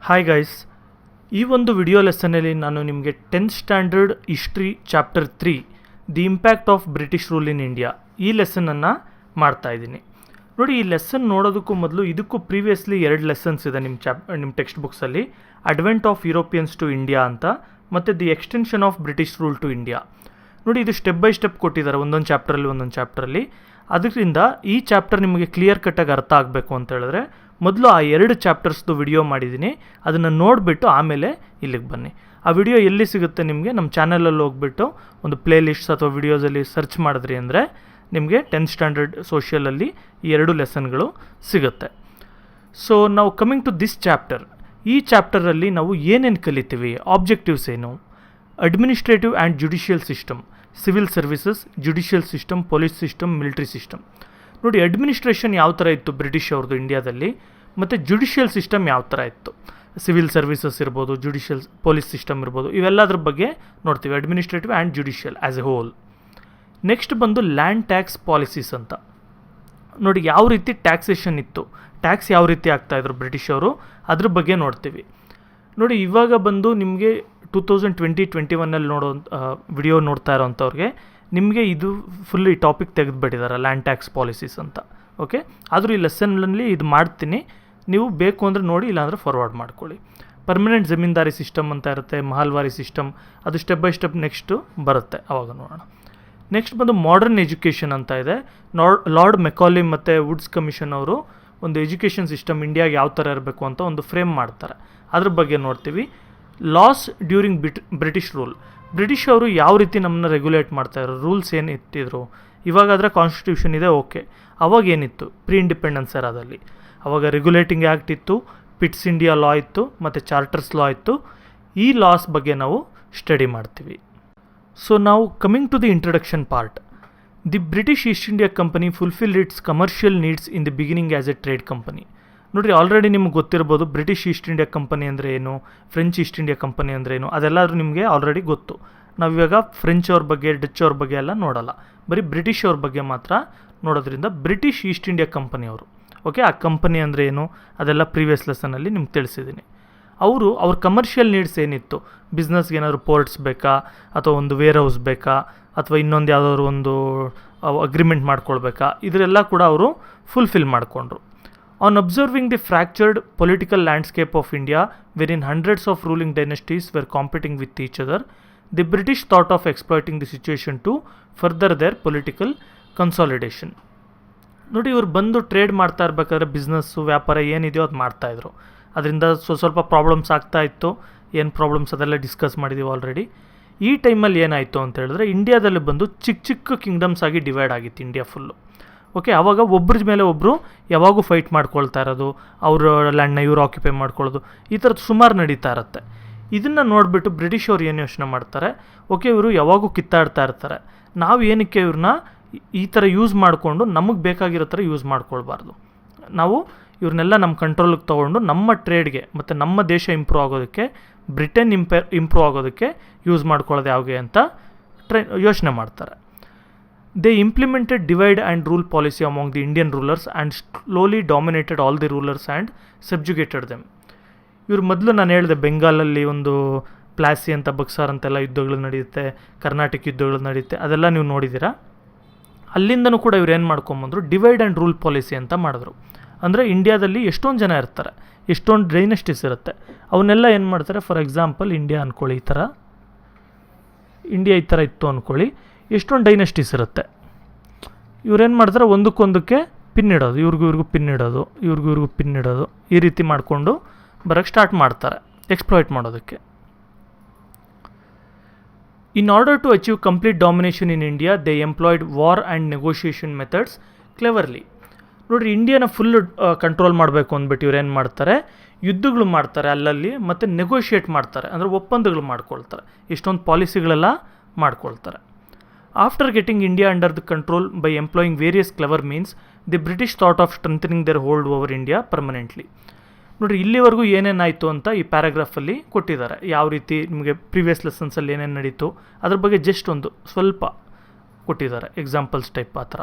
Hi guys, ಈ ಒಂದು video ಲೆಸನಲ್ಲಿ ನಾನು ನಿಮಗೆ 10th standard history chapter 3 the impact of British rule in India ಈ ಲೆಸನನ್ನು ಮಾಡ್ತಾಯಿದ್ದೀನಿ. ನೋಡಿ, ಈ ಲೆಸನ್ ನೋಡೋದಕ್ಕೂ ಮೊದಲು ಇದಕ್ಕೂ ಪ್ರೀವಿಯಸ್ಲಿ 2 ಲೆಸನ್ಸ್ ಇದೆ ನಿಮ್ಮ ಟೆಕ್ಸ್ಟ್ ಬುಕ್ಸಲ್ಲಿ. Advent of Europeans to India ಅಂತ, ಮತ್ತು the extension of British rule to India. ನೋಡಿ, ಇದು ಸ್ಟೆಪ್ ಬೈ ಸ್ಟೆಪ್ ಕೊಟ್ಟಿದ್ದಾರೆ, ಒಂದೊಂದು ಚಾಪ್ಟ್ರಲ್ಲಿ. ಅದರಿಂದ ಈ ಚಾಪ್ಟರ್ ನಿಮಗೆ ಕ್ಲಿಯರ್ ಕಟ್ಟಾಗಿ ಅರ್ಥ ಆಗಬೇಕು ಅಂತ ಹೇಳಿದ್ರೆ ಮೊದಲು ಆ 2 ಚಾಪ್ಟರ್ಸ್ದು ವಿಡಿಯೋ ಮಾಡಿದ್ದೀನಿ, ಅದನ್ನು ನೋಡಿಬಿಟ್ಟು ಆಮೇಲೆ ಇಲ್ಲಿಗೆ ಬನ್ನಿ. ಆ ವಿಡಿಯೋ ಎಲ್ಲಿ ಸಿಗುತ್ತೆ ನಿಮಗೆ? ನಮ್ಮ ಚಾನಲಲ್ಲಿ ಹೋಗ್ಬಿಟ್ಟು ಒಂದು ಪ್ಲೇ ಲಿಸ್ಟ್ಸ್ ಅಥವಾ ವಿಡಿಯೋಸಲ್ಲಿ ಸರ್ಚ್ ಮಾಡಿದ್ರಿ ಅಂದರೆ ನಿಮಗೆ 10th ಸ್ಟ್ಯಾಂಡರ್ಡ್ ಸೋಷಿಯಲಲ್ಲಿ ಈ 2 ಲೆಸನ್ಗಳು ಸಿಗುತ್ತೆ. ಸೊ ನಾವು ಕಮಿಂಗ್ ಟು ದಿಸ್ ಚಾಪ್ಟರ್. ಈ ಚಾಪ್ಟರಲ್ಲಿ ನಾವು ಏನೇನು ಕಲಿತೀವಿ, ಆಬ್ಜೆಕ್ಟಿವ್ಸ್ ಏನು, administrative and judicial system, civil services, judicial system, police system, military system. ನೋಡಿ, ಅಡ್ಮಿನಿಸ್ಟ್ರೇಷನ್ ಯಾವ ಥರ ಇತ್ತು ಬ್ರಿಟಿಷ್ ಅವ್ರದ್ದು ಇಂಡಿಯಾದಲ್ಲಿ, ಮತ್ತು ಜುಡಿಷಿಯಲ್ ಸಿಸ್ಟಮ್ ಯಾವ ಥರ ಇತ್ತು, ಸಿವಿಲ್ ಸರ್ವಿಸಸ್ ಇರ್ಬೋದು, ಜುಡಿಷಿಯಲ್ ಪೊಲೀಸ್ ಸಿಸ್ಟಮ್ ಇರ್ಬೋದು, ಇವೆಲ್ಲದ್ರ ಬಗ್ಗೆ ನೋಡ್ತೀವಿ, administrative and judicial as a whole. Next ಬಂದು ಲ್ಯಾಂಡ್ ಟ್ಯಾಕ್ಸ್ ಪಾಲಿಸೀಸ್ ಅಂತ. ನೋಡಿ, ಯಾವ ರೀತಿ ಟ್ಯಾಕ್ಸೇಷನ್ ಇತ್ತು, ಟ್ಯಾಕ್ಸ್ ಯಾವ ರೀತಿ ಆಗ್ತಾಯಿದ್ರು ಬ್ರಿಟಿಷ್ ಅವರು, ಅದ್ರ ಬಗ್ಗೆ ನೋಡ್ತೀವಿ. ನೋಡಿ, ಇವಾಗ ಬಂದು ನಿಮಗೆ 2020-21 ನೋಡೋ ವಿಡಿಯೋ ನೋಡ್ತಾ ಇರೋಂಥವ್ರಿಗೆ ನಿಮಗೆ ಇದು ಫುಲ್ ಈ ಟಾಪಿಕ್ ತೆಗೆದುಬಿಟ್ಟಿದ್ದಾರೆ, ಲ್ಯಾಂಡ್ ಟ್ಯಾಕ್ಸ್ ಪಾಲಿಸೀಸ್ ಅಂತ. ಓಕೆ, ಆದರೂ ಈ ಲೆಸನ್ನಲ್ಲಿ ಇದು ಮಾಡ್ತೀನಿ, ನೀವು ಬೇಕು ಅಂದರೆ ನೋಡಿ, ಇಲ್ಲಾಂದರೆ ಫಾರ್ವರ್ಡ್ ಮಾಡ್ಕೊಳ್ಳಿ. ಪರ್ಮನೆಂಟ್ ಜಮೀನ್ದಾರಿ ಸಿಸ್ಟಮ್ ಅಂತ ಇರುತ್ತೆ, ಮಹಲ್ವಾರಿ ಸಿಸ್ಟಮ್, ಅದು ಸ್ಟೆಪ್ ಬೈ ಸ್ಟೆಪ್ ನೆಕ್ಸ್ಟು ಬರುತ್ತೆ, ಆವಾಗ ನೋಡೋಣ. ನೆಕ್ಸ್ಟ್ ಬಂದು ಮಾಡರ್ನ್ ಎಜುಕೇಷನ್ ಅಂತ ಇದೆ. ಲಾರ್ಡ್ ಮೆಕಾಲಿ ಮತ್ತು ವುಡ್ಸ್ ಕಮಿಷನ್ ಅವರು ಒಂದು ಎಜುಕೇಷನ್ ಸಿಸ್ಟಮ್ ಇಂಡಿಯಾಗೆ ಯಾವ ಥರ ಇರಬೇಕು ಅಂತ ಒಂದು ಫ್ರೇಮ್ ಮಾಡ್ತಾರೆ, ಅದ್ರ ಬಗ್ಗೆ ನೋಡ್ತೀವಿ. Loss during British rule, British ಅವರು ಯಾವ ರೀತಿ ನಮ್ಮನ್ನ ರೆಗ್ಯುಲೇಟ್ ಮಾಡ್ತಾಯಿದ್ರು, ರೂಲ್ಸ್ ಏನು ಇಟ್ಟಿದ್ರು. ಇವಾಗಾದರೆ ಕಾನ್ಸ್ಟಿಟ್ಯೂಷನ್ ಇದೆ, ಓಕೆ. ಅವಾಗ ಏನಿತ್ತು, ಪ್ರೀ ಇಂಡಿಪೆಂಡೆನ್ಸ್ ಎರಾದಲ್ಲಿ ಅವಾಗ ರೆಗ್ಯುಲೇಟಿಂಗ್ ಆ್ಯಕ್ಟ್ ಇತ್ತು, ಪಿಟ್ಸ್ ಇಂಡಿಯಾ ಲಾ ಇತ್ತು, ಮತ್ತು ಚಾರ್ಟರ್ಸ್ ಲಾ ಇತ್ತು. ಈ ಲಾಸ್ ಬಗ್ಗೆ ನಾವು ಸ್ಟಡಿ ಮಾಡ್ತೀವಿ. ಸೊ ನಾವು coming to the introduction part. The British East India company fulfilled its commercial needs in the beginning as a trade company. ನೋಡಿರಿ, ಆಲ್ರೆಡಿ ನಿಮ್ಗೆ ಗೊತ್ತಿರ್ಬೋದು ಬ್ರಿಟಿಷ್ ಈಸ್ಟ್ ಇಂಡಿಯಾ ಕಂಪನಿ ಅಂದರೆ ಏನು, ಫ್ರೆಂಚ್ ಈಸ್ಟ್ ಇಂಡಿಯಾ ಕಂಪನಿ ಅಂದರೆ ಏನು, ಅದೆಲ್ಲರೂ ನಿಮಗೆ already ಗೊತ್ತು. ನಾವಿವಾಗ ಫ್ರೆಂಚ್ ಅವ್ರ ಬಗ್ಗೆ, ಡಚ್ ಅವ್ರ ಬಗ್ಗೆ ಎಲ್ಲ ನೋಡೋಲ್ಲ, ಬರೀ ಬ್ರಿಟಿಷ್ ಅವ್ರ ಬಗ್ಗೆ ಮಾತ್ರ ನೋಡೋದ್ರಿಂದ ಬ್ರಿಟಿಷ್ ಈಸ್ಟ್ ಇಂಡಿಯಾ ಕಂಪನಿಯವರು. ಓಕೆ, ಆ ಕಂಪನಿ ಅಂದರೆ ಏನು ಅದೆಲ್ಲ ಪ್ರೀವಿಯಸ್ ಲೆಸನಲ್ಲಿ ನಿಮ್ಗೆ ತಿಳಿಸಿದ್ದೀನಿ. ಅವ್ರ ಕಮರ್ಷಿಯಲ್ ನೀಡ್ಸ್ ಏನಿತ್ತು, ಬಿಸ್ನೆಸ್ಗೆ ಏನಾದ್ರು ಪೋರ್ಟ್ಸ್ ಬೇಕಾ, ಅಥವಾ ಒಂದು ವೇರ್ ಹೌಸ್ ಬೇಕಾ, ಅಥವಾ ಇನ್ನೊಂದು ಯಾವುದಾದ್ರು ಒಂದು ಅಗ್ರಿಮೆಂಟ್ ಮಾಡ್ಕೊಳ್ಬೇಕಾ, ಇದರೆಲ್ಲ ಕೂಡ ಅವರು ಫುಲ್ಫಿಲ್ ಮಾಡಿಕೊಂಡ್ರು. On observing the fractured political landscape of India, wherein hundreds of ruling dynasties were competing with each other, the British thought of exploiting the situation to further their political consolidation. ನೋಡಿ, ಇವ್ರು ಬಂದು trade ಮಾಡ್ತಾ ಇರ್ಬೇಕಾದ್ರೆ business, ವ್ಯಾಪಾರ ಏನಿದೆಯೋ ಅದು ಮಾಡ್ತಾಯಿದ್ರು. ಅದರಿಂದ ಸ್ವಲ್ಪ ಪ್ರಾಬ್ಲಮ್ಸ್ ಆಗ್ತಾ ಇತ್ತು. ಏನು ಪ್ರಾಬ್ಲಮ್ಸ್ ಅದೆಲ್ಲ ಡಿಸ್ಕಸ್ ಮಾಡಿದ್ದೀವಿ ಆಲ್ರೆಡಿ. ಈ ಟೈಮಲ್ಲಿ ಏನಾಯಿತು ಅಂತ ಹೇಳಿದ್ರೆ, ಇಂಡಿಯಾದಲ್ಲಿ ಬಂದು ಚಿಕ್ಕ ಚಿಕ್ಕ ಕಿಂಗ್ಡಮ್ಸ್ ಆಗಿ ಡಿವೈಡ್ ಆಗಿತ್ತು ಇಂಡಿಯಾ ಫುಲ್ಲು. ಓಕೆ, ಆವಾಗ ಒಬ್ಬರ ಮೇಲೆ ಒಬ್ಬರು ಯಾವಾಗೂ ಫೈಟ್ ಮಾಡ್ಕೊಳ್ತಾ ಇರೋದು, ಅವ್ರ ಲ್ಯಾಂಡ್ನ ಇವ್ರು ಆಕ್ಯುಪೈ ಮಾಡ್ಕೊಳ್ಳೋದು, ಈ ಥರದ್ದು ಸುಮಾರು ನಡೀತಾ ಇರುತ್ತೆ. ಇದನ್ನು ನೋಡಿಬಿಟ್ಟು ಬ್ರಿಟಿಷ್ ಅವ್ರು ಏನು ಯೋಚನೆ ಮಾಡ್ತಾರೆ, ಓಕೆ ಇವರು ಯಾವಾಗೂ ಕಿತ್ತಾಡ್ತಾ ಇರ್ತಾರೆ, ನಾವು ಏನಕ್ಕೆ ಇವ್ರನ್ನ ಈ ಥರ ಯೂಸ್ ಮಾಡಿಕೊಂಡು ನಮಗೆ ಬೇಕಾಗಿರೋ ಥರ ಯೂಸ್ ಮಾಡ್ಕೊಳ್ಬಾರ್ದು, ನಾವು ಇವ್ರನ್ನೆಲ್ಲ ನಮ್ಮ ಕಂಟ್ರೋಲಿಗೆ ತೊಗೊಂಡು ನಮ್ಮ ಟ್ರೇಡ್ಗೆ ಮತ್ತು ನಮ್ಮ ದೇಶ ಇಂಪ್ರೂವ್ ಆಗೋದಕ್ಕೆ, ಬ್ರಿಟನ್ ಇಂಪ್ರೂವ್ ಆಗೋದಕ್ಕೆ ಯೂಸ್ ಮಾಡ್ಕೊಳ್ಳೋದು ಯಾವಾಗೆ ಅಂತ ಯೋಚನೆ ಮಾಡ್ತಾರೆ. They implemented divide and rule policy among the Indian rulers and slowly dominated all the rulers and subjugated them. ಇವ್ರು ಮೊದಲು ನಾನು ಹೇಳಿದೆ, ಬೆಂಗಾಲಲ್ಲಿ ಒಂದು ಪ್ಲಾಸಿ ಅಂತ, ಬಕ್ಸಾರ್ ಅಂತೆಲ್ಲ ಯುದ್ಧಗಳು ನಡೆಯುತ್ತೆ, ಕರ್ನಾಟಕ ಯುದ್ಧಗಳು ನಡೆಯುತ್ತೆ, ಅದೆಲ್ಲ ನೀವು ನೋಡಿದ್ದೀರಾ. ಅಲ್ಲಿಂದನೂ ಕೂಡ ಇವ್ರು ಏನು ಮಾಡ್ಕೊಂಬಂದರು, ಡಿವೈಡ್ ಆ್ಯಂಡ್ ರೂಲ್ ಪಾಲಿಸಿ ಅಂತ ಮಾಡಿದ್ರು. ಅಂದರೆ ಇಂಡಿಯಾದಲ್ಲಿ ಎಷ್ಟೊಂದು ಜನ ಇರ್ತಾರೆ, ಎಷ್ಟೊಂದು ಡೈನೆಸ್ಟೀಸ್ ಇರುತ್ತೆ, ಅವನ್ನೆಲ್ಲ ಏನು ಮಾಡ್ತಾರೆ, ಫಾರ್ ಎಕ್ಸಾಂಪಲ್ ಇಂಡಿಯಾ ಅಂದ್ಕೊಳ್ಳಿ, ಇಂಡಿಯಾ ಈ ಥರ ಇತ್ತು ಅಂದ್ಕೊಳ್ಳಿ, ಎಷ್ಟೊಂದು ಡೈನೆಸ್ಟೀಸ್ ಇರುತ್ತೆ. ಇವ್ರೇನು ಮಾಡ್ತಾರೆ, ಒಂದಕ್ಕೊಂದಕ್ಕೆ ಪಿನ್ ಇಡೋದು, ಇವ್ರಿಗೂ ಪಿನ್ ಇಡೋದು, ಇವ್ರಿಗೂ ಪಿನ್ ಇಡೋದು, ಈ ರೀತಿ ಮಾಡಿಕೊಂಡು ಬರೋಕ್ಕೆ ಸ್ಟಾರ್ಟ್ ಮಾಡ್ತಾರೆ, ಎಕ್ಸ್ಪ್ಲಾಯ್ಟ್ ಮಾಡೋದಕ್ಕೆ. In order to achieve complete domination in India, they employed war and negotiation methods cleverly. ನೋಡಿರಿ, ಇಂಡಿಯಾನ ಫುಲ್ ಕಂಟ್ರೋಲ್ ಮಾಡಬೇಕು ಅಂದ್ಬಿಟ್ಟು ಇವ್ರು ಏನು ಮಾಡ್ತಾರೆ, ಯುದ್ಧಗಳು ಮಾಡ್ತಾರೆ ಅಲ್ಲಲ್ಲಿ, ಮತ್ತು ನೆಗೋಷಿಯೇಟ್ ಮಾಡ್ತಾರೆ, ಅಂದರೆ ಒಪ್ಪಂದಗಳು ಮಾಡ್ಕೊಳ್ತಾರೆ, ಇಷ್ಟೊಂದು ಪಾಲಿಸಿಗಳೆಲ್ಲ ಮಾಡ್ಕೊಳ್ತಾರೆ. After getting India under the control by employing various clever means, the British thought of strengthening their hold over India permanently. ನೋಡಿರಿ, ಇಲ್ಲಿವರೆಗೂ ಏನೇನಾಯಿತು ಅಂತ ಈ ಪ್ಯಾರಾಗ್ರಾಫಲ್ಲಿ ಕೊಟ್ಟಿದ್ದಾರೆ, ಯಾವ ರೀತಿ ನಿಮಗೆ ಪ್ರೀವಿಯಸ್ ಲೆಸನ್ಸಲ್ಲಿ ಏನೇನು ನಡೀತು ಅದ್ರ ಬಗ್ಗೆ ಜಸ್ಟ್ ಒಂದು ಸ್ವಲ್ಪ ಕೊಟ್ಟಿದ್ದಾರೆ, ಎಕ್ಸಾಂಪಲ್ಸ್ ಟೈಪ್ ಆ ಥರ.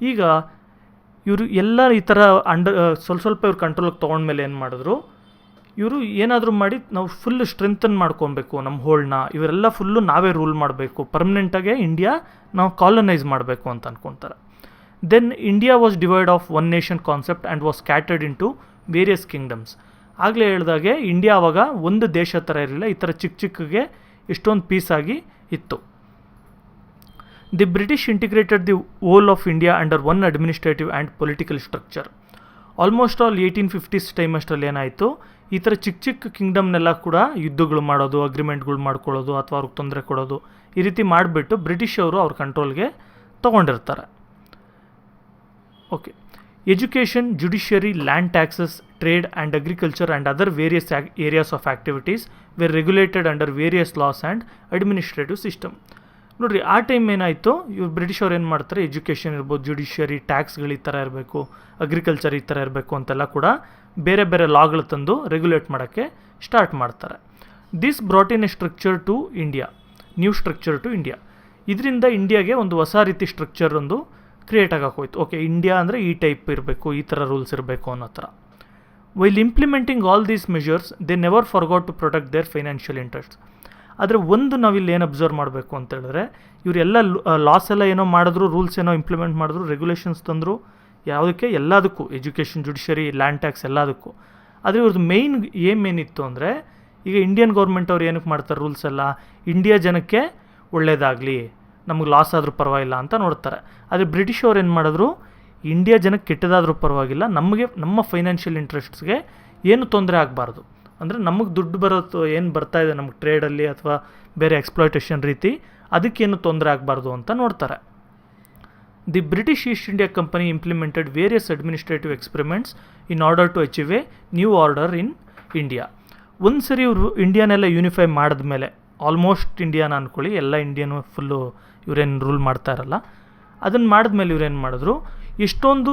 ಈಗ ಇವರು ಎಲ್ಲ ಈ ಥರ ಸ್ವಲ್ಪ ಇವ್ರು ಕಂಟ್ರೋಲಿಗೆ ತೊಗೊಂಡ್ಮೇಲೆ ಏನು ಮಾಡಿದ್ರು, ಇವರು ಏನಾದರೂ ಮಾಡಿ ನಾವು ಫುಲ್ ಸ್ಟ್ರೆಂಥನ್ ಮಾಡ್ಕೊಬೇಕು ನಮ್ಮ ಹೋಲ್ಡ್ನ, ಇವರೆಲ್ಲ ಫುಲ್ಲು ನಾವೇ ರೂಲ್ ಮಾಡಬೇಕು, ಪರ್ಮನೆಂಟಾಗೆ ಇಂಡಿಯಾ ನಾವು ಕಾಲನೈಸ್ ಮಾಡಬೇಕು ಅಂತ ಅಂದ್ಕೊತಾರೆ. Then India was divide of one nation concept and was scattered into various kingdoms. ಆಗಲೇ ಹೇಳಿದಾಗೆ ಇಂಡಿಯಾ ಆವಾಗ ಒಂದು ದೇಶ ಥರ ಇರಲಿಲ್ಲ, ಈ ಥರ ಚಿಕ್ಕ ಚಿಕ್ಕಗೆ ಇಷ್ಟೊಂದು ಪೀಸಾಗಿ ಇತ್ತು. The British integrated the whole of India under one administrative and political structure. Almost all 1850s time ಅಷ್ಟರಲ್ಲಿ ಏನಾಯಿತು, ಈ ಥರ ಚಿಕ್ಕ ಚಿಕ್ಕ ಕಿಂಗ್ಡಮ್ನೆಲ್ಲ ಕೂಡ ಯುದ್ಧಗಳು ಮಾಡೋದು, ಅಗ್ರಿಮೆಂಟ್ಗಳು ಮಾಡ್ಕೊಳ್ಳೋದು ಅಥವಾ ಅವ್ರಿಗೆ ತೊಂದರೆ ಕೊಡೋದು, ಈ ರೀತಿ ಮಾಡಿಬಿಟ್ಟು ಬ್ರಿಟಿಷವರು ಅವ್ರ ಕಂಟ್ರೋಲ್ಗೆ ತೊಗೊಂಡಿರ್ತಾರೆ. Okay, education, judiciary, land taxes, trade and agriculture and other various areas of activities were regulated under various laws and administrative system. ನೋಡಿರಿ, ಆ ಟೈಮ್ ಏನಾಯಿತು, ಇವ್ರು ಬ್ರಿಟಿಷವ್ರು ಏನು ಮಾಡ್ತಾರೆ, ಎಜುಕೇಷನ್ ಇರ್ಬೋದು, ಜುಡಿಷಿಯರಿ, ಟ್ಯಾಕ್ಸ್ಗಳು ಈ ಥರ ಇರಬೇಕು, ಅಗ್ರಿಕಲ್ಚರ್ ಈ ಥರ ಇರಬೇಕು ಅಂತೆಲ್ಲ ಕೂಡ ಬೇರೆ ಬೇರೆ ಲಾಗಳು ತಂದು ರೆಗ್ಯುಲೇಟ್ ಮಾಡೋಕ್ಕೆ ಸ್ಟಾರ್ಟ್ ಮಾಡ್ತಾರೆ. This brought in a structure to India, new structure to India. ಇದರಿಂದ ಇಂಡಿಯಾಗೆ ಒಂದು ಹೊಸ ರೀತಿ ಸ್ಟ್ರಕ್ಚರ್ ಒಂದು ಕ್ರಿಯೇಟ್ ಆಗೋಕ್ಕೋಯ್ತು. ಓಕೆ, ಇಂಡಿಯಾ ಅಂದರೆ ಈ ಟೈಪ್ ಇರಬೇಕು, ಈ ಥರ ರೂಲ್ಸ್ ಇರಬೇಕು ಅನ್ನೋ ಥರ. While implementing all these measures they never forgot to protect their financial interest. ಆದರೆ ಒಂದು ನಾವಿಲ್ಲಿ ಏನು ಅಬ್ಸರ್ವ್ ಮಾಡಬೇಕು ಅಂತ ಹೇಳಿದ್ರೆ, ಇವರೆಲ್ಲ ಲಾಸ್ ಎಲ್ಲ ಏನೋ ಮಾಡಿದ್ರು, ರೂಲ್ಸ್ ಏನೋ ಇಂಪ್ಲಿಮೆಂಟ್ ಮಾಡಿದ್ರು, ರೆಗ್ಯುಲೇಷನ್ಸ್ ತಂದರು, ಯಾವುದಕ್ಕೆ ಎಲ್ಲದಕ್ಕೂ, ಎಜುಕೇಷನ್, ಜುಡಿಷರಿ, ಲ್ಯಾಂಡ್ ಟ್ಯಾಕ್ಸ್ ಎಲ್ಲದಕ್ಕೂ. ಆದರೆ ಇವ್ರದ್ದು ಮೇಯ್ನ್ ಏನಿತ್ತು ಅಂದರೆ, ಈಗ ಇಂಡಿಯನ್ ಗೌರ್ಮೆಂಟ್ ಅವ್ರು ಏನಕ್ಕೆ ಮಾಡ್ತಾರೆ ರೂಲ್ಸ್ ಎಲ್ಲ, ಇಂಡಿಯಾ ಜನಕ್ಕೆ ಒಳ್ಳೇದಾಗಲಿ, ನಮಗೆ ಲಾಸ್ ಆದರೂ ಪರವಾಗಿಲ್ಲ ಅಂತ ನೋಡ್ತಾರೆ. ಆದರೆ ಬ್ರಿಟಿಷ್ ಅವ್ರು ಏನು ಮಾಡಿದ್ರು, ಇಂಡಿಯಾ ಜನಕ್ಕೆ ಕೆಟ್ಟದಾದರೂ ಪರವಾಗಿಲ್ಲ, ನಮಗೆ ನಮ್ಮ ಫೈನಾನ್ಷಿಯಲ್ ಇಂಟ್ರೆಸ್ಟ್ಸ್ಗೆ ಏನು ತೊಂದರೆ ಆಗಬಾರ್ದು, ಅಂದರೆ ನಮಗೆ ದುಡ್ಡು ಬರೋದು ಏನು ಬರ್ತಾ ಇದೆ ನಮಗೆ ಟ್ರೇಡಲ್ಲಿ ಅಥವಾ ಬೇರೆ ಎಕ್ಸ್ಪ್ಲಾಯ್ಟೇಷನ್ ರೀತಿ, ಅದಕ್ಕೇನು ತೊಂದರೆ ಆಗಬಾರ್ದು ಅಂತ ನೋಡ್ತಾರೆ. The British East India company implemented various administrative experiments in order to achieve a new order in India. ಒಂದು ಸರಿ ಇವರು ಇಂಡಿಯಾನೆಲ್ಲ ಯೂನಿಫೈ ಮಾಡಿದ್ಮೇಲೆ, ಆಲ್ಮೋಸ್ಟ್ ಇಂಡಿಯಾನ ಅಂದ್ಕೊಳ್ಳಿ, ಎಲ್ಲ ಇಂಡಿಯನು ಫುಲ್ಲು ಇವರೇನು ರೂಲ್ ಮಾಡ್ತಾ ಇರಲ್ಲ, ಅದನ್ನು ಮಾಡಿದ್ಮೇಲೆ ಇವ್ರೇನು ಮಾಡಿದ್ರು, ಎಷ್ಟೊಂದು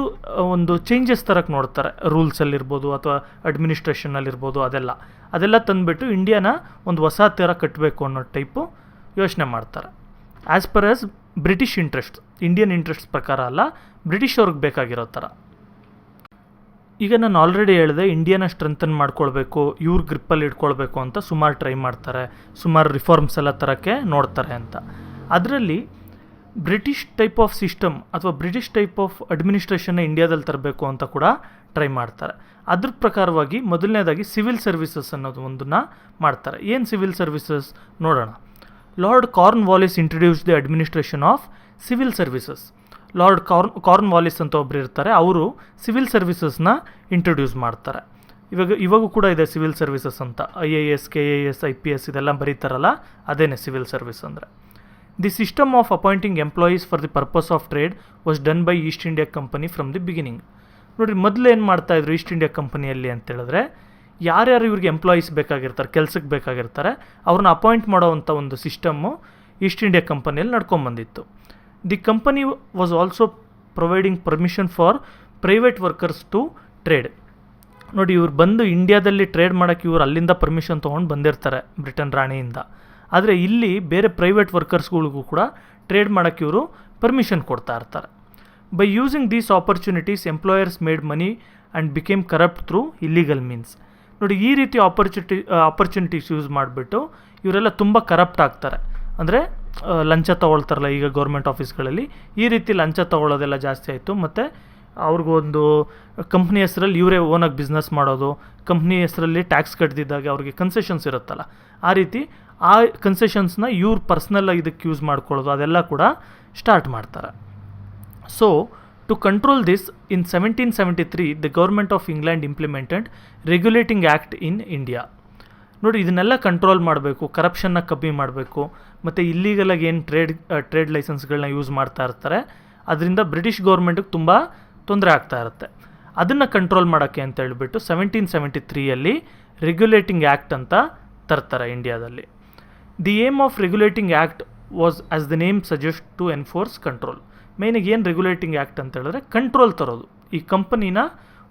ಒಂದು ಚೇಂಜಸ್ ತರಕ್ಕೆ ನೋಡ್ತಾರೆ, ರೂಲ್ಸಲ್ಲಿರ್ಬೋದು ಅಥವಾ ಅಡ್ಮಿನಿಸ್ಟ್ರೇಷನಲ್ಲಿರ್ಬೋದು, ಅದೆಲ್ಲ ತಂದುಬಿಟ್ಟು ಇಂಡಿಯಾನ ಒಂದು ಹೊಸ ಥರ ಕಟ್ಟಬೇಕು ಅನ್ನೋ ಟೈಪು ಯೋಚನೆ ಮಾಡ್ತಾರೆ. As per as British interest, Indian interest ಪ್ರಕಾರ ಅಲ್ಲ, ಬ್ರಿಟಿಷ್ ಅವ್ರಿಗೆ ಬೇಕಾಗಿರೋ ಥರ. ಈಗ ನಾನು ಆಲ್ರೆಡಿ ಹೇಳಿದೆ, ಇಂಡಿಯಾನ ಸ್ಟ್ರೆಂಥನ್ ಮಾಡ್ಕೊಳ್ಬೇಕು, ಇವ್ರ ಗ್ರಿಪ್ಪಲ್ಲಿ ಇಟ್ಕೊಳ್ಬೇಕು ಅಂತ ಸುಮಾರು ಟ್ರೈ ಮಾಡ್ತಾರೆ, ಸುಮಾರು ರಿಫಾರ್ಮ್ಸ್ ಎಲ್ಲ ತರೋಕ್ಕೆ ನೋಡ್ತಾರೆ ಅಂತ. ಅದರಲ್ಲಿ ಬ್ರಿಟಿಷ್ ಟೈಪ್ ಆಫ್ ಸಿಸ್ಟಮ್ ಅಥವಾ ಬ್ರಿಟಿಷ್ ಟೈಪ್ ಆಫ್ ಅಡ್ಮಿನಿಸ್ಟ್ರೇಷನ್ನ ಇಂಡಿಯಾದಲ್ಲಿ ತರಬೇಕು ಅಂತ ಕೂಡ ಟ್ರೈ ಮಾಡ್ತಾರೆ. ಅದ್ರ ಪ್ರಕಾರವಾಗಿ ಮೊದಲನೇದಾಗಿ ಸಿವಿಲ್ ಸರ್ವಿಸಸ್ ಅನ್ನೋದು ಒಂದನ್ನು ಮಾಡ್ತಾರೆ. ಏನು ಸಿವಿಲ್ ಸರ್ವಿಸಸ್ ನೋಡೋಣ. Lord Cornwallis introduce the administration of civil services. Lord Cornwallis ಅಂತ ಒಬ್ಬರು ಇರ್ತಾರೆ, ಅವರು ಸಿವಿಲ್ ಸರ್ವಿಸಸ್ನ ಇಂಟ್ರೊಡ್ಯೂಸ್ ಮಾಡ್ತಾರೆ. ಇವಾಗೂ ಕೂಡ ಇದೆ ಸಿವಿಲ್ ಸರ್ವಿಸಸ್ ಅಂತ, IAS, KAS, IPS ಇದೆಲ್ಲ ಬರೀತಾರಲ್ಲ, ಅದೇನೇ ಸಿವಿಲ್ ಸರ್ವಿಸ್ ಅಂದರೆ. The system of appointing employees for the purpose of trade was done by East India company from the beginning. ನೋಡಿರಿ, ಮೊದಲು ಏನು ಮಾಡ್ತಾಯಿದ್ರು ಈಸ್ಟ್ ಇಂಡಿಯಾ ಕಂಪನಿಯಲ್ಲಿ ಅಂತೇಳಿದ್ರೆ, ಯಾರ್ಯಾರು ಇವ್ರಿಗೆ ಎಂಪ್ಲಾಯೀಸ್ ಬೇಕಾಗಿರ್ತಾರೆ, ಕೆಲಸಕ್ಕೆ ಬೇಕಾಗಿರ್ತಾರೆ, ಅವ್ರನ್ನ ಅಪಾಯಿಂಟ್ ಮಾಡೋವಂಥ ಒಂದು ಸಿಸ್ಟಮ್ಮು ಈಸ್ಟ್ ಇಂಡಿಯಾ ಕಂಪನಿಯಲ್ಲಿ ನಡ್ಕೊಂಬಂದಿತ್ತು. The company was also providing permission for private workers to trade. ನೋಡಿ, ಇವ್ರು ಬಂದು ಇಂಡಿಯಾದಲ್ಲಿ ಟ್ರೇಡ್ ಮಾಡೋಕ್ಕೆ ಇವ್ರು ಅಲ್ಲಿಂದ ಪರ್ಮಿಷನ್ ತೊಗೊಂಡು ಬಂದಿರ್ತಾರೆ ಬ್ರಿಟನ್ ರಾಣಿಯಿಂದ. ಆದರೆ ಇಲ್ಲಿ ಬೇರೆ ಪ್ರೈವೇಟ್ ವರ್ಕರ್ಸ್ಗಳಿಗೂ ಕೂಡ ಟ್ರೇಡ್ ಮಾಡೋಕ್ಕೆ ಇವರು ಪರ್ಮಿಷನ್ ಕೊಡ್ತಾ ಇರ್ತಾರೆ. By using these opportunities employers made money and became corrupt through illegal means. ನೋಡಿ, ಈ ರೀತಿ ಆಪರ್ಚುನಿಟೀಸ್ ಯೂಸ್ ಮಾಡಿಬಿಟ್ಟು ಇವರೆಲ್ಲ ತುಂಬ ಕರಪ್ಟ್ ಆಗ್ತಾರೆ. ಅಂದರೆ ಲಂಚ ತೊಗೊಳ್ತಾರಲ್ಲ ಈಗ ಗೌರ್ಮೆಂಟ್ ಆಫೀಸ್ಗಳಲ್ಲಿ, ಈ ರೀತಿ ಲಂಚ ತೊಗೊಳ್ಳೋದೆಲ್ಲ ಜಾಸ್ತಿ ಆಯಿತು. ಮತ್ತು ಅವ್ರಿಗೊಂದು ಕಂಪ್ನಿ ಹೆಸರಲ್ಲಿ ಇವರೇ ಓನಾಗಿ ಬಿಸ್ನೆಸ್ ಮಾಡೋದು, ಕಂಪ್ನಿ ಹೆಸರಲ್ಲಿ ಟ್ಯಾಕ್ಸ್ ಕಟ್ದಿದ್ದಾಗ ಅವ್ರಿಗೆ ಕನ್ಸೆಷನ್ಸ್ ಇರುತ್ತಲ್ಲ, ಆ ರೀತಿ ಆ ಕನ್ಸೆಷನ್ಸ್ನ ಇವ್ರು ಪರ್ಸ್ನಲ್ ಇದಕ್ಕೆ ಯೂಸ್ ಮಾಡ್ಕೊಳ್ಳೋದು, ಅದೆಲ್ಲ ಕೂಡ ಸ್ಟಾರ್ಟ್ ಮಾಡ್ತಾರೆ. So to control this, in 1773 the government of England implemented regulating act in India. ನೋಡಿ, ಇದನ್ನೆಲ್ಲ ಕಂಟ್ರೋಲ್ ಮಾಡಬೇಕು, ಕರಪ್ಷನ್ನ ಕಮ್ಮಿ ಮಾಡಬೇಕು, ಮತ್ತು ಇಲ್ಲೀಗಲಾಗಿ ಏನು ಟ್ರೇಡ್ ಲೈಸೆನ್ಸ್ಗಳನ್ನ ಯೂಸ್ ಮಾಡ್ತಾ ಇರ್ತಾರೆ, ಅದರಿಂದ ಬ್ರಿಟಿಷ್ ಗೌರ್ಮೆಂಟಿಗೆ ತುಂಬ ತೊಂದರೆ ಆಗ್ತಾ ಇರುತ್ತೆ. ಅದನ್ನು ಕಂಟ್ರೋಲ್ ಮಾಡೋಕ್ಕೆ ಅಂತ ಹೇಳ್ಬಿಟ್ಟು 1773 ರೆಗ್ಯುಲೇಟಿಂಗ್ ಆ್ಯಕ್ಟ್ ಅಂತ ತರ್ತಾರೆ ಇಂಡಿಯಾದಲ್ಲಿ. The aim of regulating act was, as the name suggest, to enforce control. ಮೇಯ್ನಾಗಿ ಏನು ರೆಗ್ಯುಲೇಟಿಂಗ್ ಆ್ಯಕ್ಟ್ ಅಂತ ಹೇಳಿದ್ರೆ ಕಂಟ್ರೋಲ್ ತರೋದು, ಈ ಕಂಪನಿನ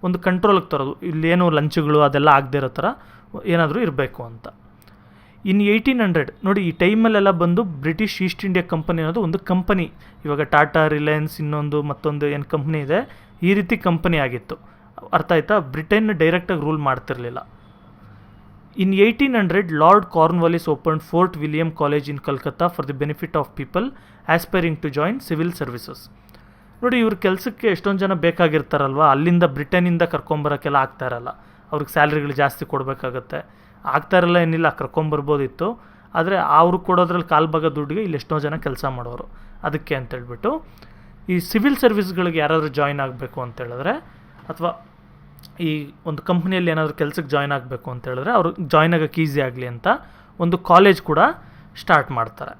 ಒಂದು ಕಂಟ್ರೋಲಿಗೆ ತರೋದು, ಇಲ್ಲೇನು ಲಂಚಗಳು ಅದೆಲ್ಲ ಆಗದೇ ಇರೋ ಥರ ಏನಾದರೂ ಇರಬೇಕು ಅಂತ. ಇನ್ 1800 ನೋಡಿ, ಈ ಟೈಮಲ್ಲೆಲ್ಲ ಬಂದು ಬ್ರಿಟಿಷ್ ಈಸ್ಟ್ ಇಂಡಿಯಾ ಕಂಪನಿ ಅನ್ನೋದು ಒಂದು ಕಂಪನಿ. ಇವಾಗ ಟಾಟಾ, ರಿಲಯನ್ಸ್, ಮತ್ತೊಂದು ಏನು ಕಂಪ್ನಿ ಇದೆ, ಈ ರೀತಿ ಕಂಪನಿ ಆಗಿತ್ತು. ಅರ್ಥ ಆಯ್ತಾ? ಬ್ರಿಟನ್ ಡೈರೆಕ್ಟಾಗಿ ರೂಲ್ ಮಾಡ್ತಿರಲಿಲ್ಲ. In 1800, Lord Cornwallis opened Fort William College in Calcutta for the benefit of people aspiring to join civil services. ನೋಡಿ, ಇವ್ರ ಕೆಲಸಕ್ಕೆ ಎಷ್ಟೊಂದು ಜನ ಬೇಕಾಗಿರ್ತಾರಲ್ವ, ಅಲ್ಲಿಂದ ಬ್ರಿಟನ್ನಿಂದ ಕರ್ಕೊಂಬರೋಕ್ಕೆಲ್ಲ ಆಗ್ತಾ ಇರಲ್ಲ, ಅವ್ರಿಗೆ ಸ್ಯಾಲ್ರಿಗಳು ಜಾಸ್ತಿ ಕೊಡಬೇಕಾಗತ್ತೆ, ಆಗ್ತಾ ಇರಲ್ಲ ಏನಿಲ್ಲ, ಕರ್ಕೊಂಬರ್ಬೋದಿತ್ತು, ಆದರೆ ಅವರು ಕೊಡೋದ್ರಲ್ಲಿ ಕಾಲ್ಭಾಗ ದುಡ್ಡಿಗೆ ಇಲ್ಲಿ ಎಷ್ಟೋ ಜನ ಕೆಲಸ ಮಾಡೋರು. ಅದಕ್ಕೆ ಅಂತೇಳ್ಬಿಟ್ಟು ಈ ಸಿವಿಲ್ ಸರ್ವಿಸ್ಗಳಿಗೆ ಯಾರಾದರೂ ಜಾಯ್ನ್ ಆಗಬೇಕು ಅಂತೇಳಿದ್ರೆ, ಅಥವಾ ಈ ಒಂದು ಕಂಪ್ನಿಯಲ್ಲಿ ಏನಾದರೂ ಕೆಲಸಕ್ಕೆ ಜಾಯ್ನ್ ಆಗಬೇಕು ಅಂತೇಳಿದ್ರೆ ಅವರು ಜಾಯ್ನ್ ಆಗೋಕ್ಕೆ ಈಸಿ ಆಗಲಿ ಅಂತ ಒಂದು ಕಾಲೇಜ್ ಕೂಡ ಸ್ಟಾರ್ಟ್ ಮಾಡ್ತಾರೆ.